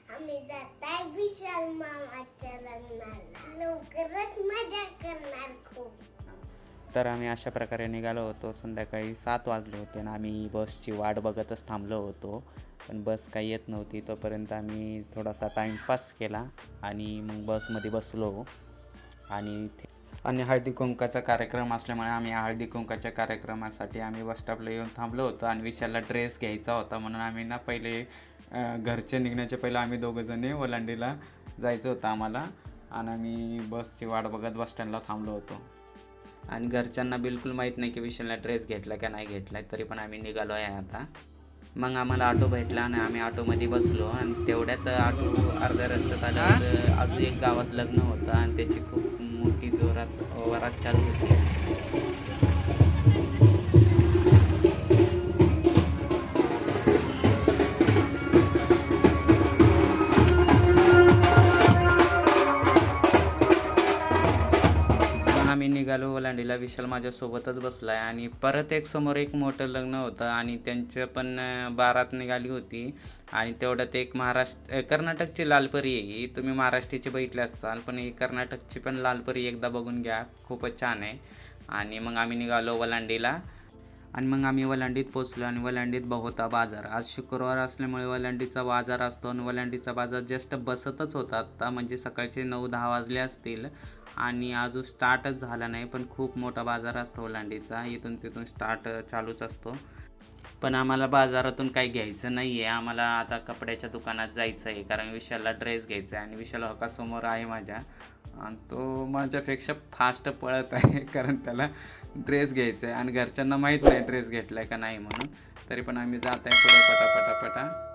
आम्ही जाताय विशाल मामाच्या लग्नाला. लवकरच मजा करणार खूप. तर आम्ही अशा प्रकारे निघालो होतो. संध्याकाळी 7 वाजले होते आणि आम्ही बसची वाट बघतच थांबलो होतो. पण बस काही येत नव्हती. तोपर्यंत आम्ही थोडासा टाईमपास केला आणि मग बसमध्ये बसलो. आणि हळदी कुंकाचा कार्यक्रम असल्यामुळे आम्ही हळदी कुंकाच्या कार्यक्रमासाठी आम्ही बस स्टॉपला येऊन थांबलो होतो. आणि विशालला ड्रेस घ्यायचा होता म्हणून आम्ही पहिले घरचे निघण्याच्या पहिलं आम्ही दोघंजणी ओलांडीला जायचं होतं आम्हाला. आणि आम्ही बसची वाट बघत बस स्टँडला थांबलो होतो. आणि घरच्यांना बिलकुल माहीत नाही की विशालला ड्रेस घेतला का नाही घेतला, तरी पण आम्ही निघालो आहे आता. मग आम्हाला ऑटो भेटला आणि आम्ही ऑटोमध्ये बसलो. आणि तेवढ्यात ऑटो अर्ध्या रस्त्यात आल्यावर अजून एक गावात लग्न होतं आणि त्याची खूप मोठी जोरात वरात चालू होती. आम्ही निघालो ओलांडीला. विशाल माझ्यासोबतच बसला आहे आणि परत समोर एक मोठं लग्न होतं आणि त्यांचं पण बारात निघाली होती. आणि तेवढ्यात एक कर्नाटकची लालपरी आहे. ही तुम्ही महाराष्ट्राची बघितली असाल, पण ही कर्नाटकची पण लालपरी एकदा बघून घ्या, खूपच छान आहे. आणि मग आम्ही निघालो ओलांडीला. आणि मग आम्ही वलांडीत पोचलो आणि वलांडीत होता बाजार. आज शुक्रवार असल्यामुळे वलांडीचा बाजार असतो आणि वलांडीचा बाजार जस्ट बसतच होता आत्ता, म्हणजे सकाळचे 9-10 वाजले असतील आणि अजून स्टार्टच झाला नाही. पण खूप मोठा बाजार असतो वलांडीचा, इथून तिथून स्टार्ट चालूच असतो. पण आम्हाला बाजारातून काही घ्यायचं नाही आहे. आम्हाला आता कपड्याच्या दुकानात जायचं आहे, कारण विशालला ड्रेस घ्यायचा आहे. आणि विशाल हका समोर आहे माझ्या, आणि तो माझ्यापेक्षा फास्ट पळत आहे कारण त्याला ड्रेस घ्यायचा आहे. आणि घरच्यांना माहीत नाही ड्रेस घेतला आहे का नाही म्हणून, तरी पण आम्ही जात आहे पुढं पटापटापटा.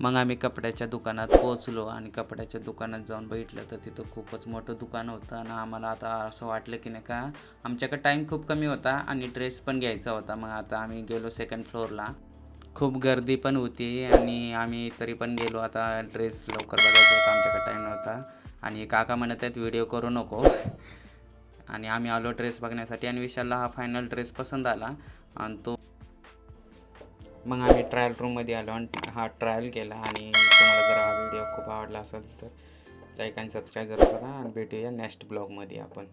मग आम्ही कपड्याच्या दुकानात पोहोचलो आणि कपड्याच्या दुकानात जाऊन बघितलं तर तिथं खूपच मोठं दुकान होतं. आणि आम्हाला आता असं वाटलं की नाही का, आमच्याकडे टाईम खूप कमी होता आणि ड्रेस पण घ्यायचा होता. मग आता आम्ही गेलो सेकंड फ्लोअरला. खूप गर्दी पण होती आणि आम्ही तरी पण गेलो. आता ड्रेस लवकर बघायचा होता, आमच्याकडे टाईम नव्हता. आणि काका म्हणत आहेत व्हिडिओ करू नको. आणि आम्ही आलो ड्रेस बघण्यासाठी आणि विशालला हा फायनल ड्रेस पसंत आला. आणि मग आम्ही ट्रायल रूममध्ये आलो आणि हा ट्रायल केला. आणि तुम्हाला जर हा व्हिडिओ खूप आवडला असेल तर लाईक आणि सबस्क्राईब जरूर करा आणि भेटूया नेक्स्ट ब्लॉगमध्ये आपण.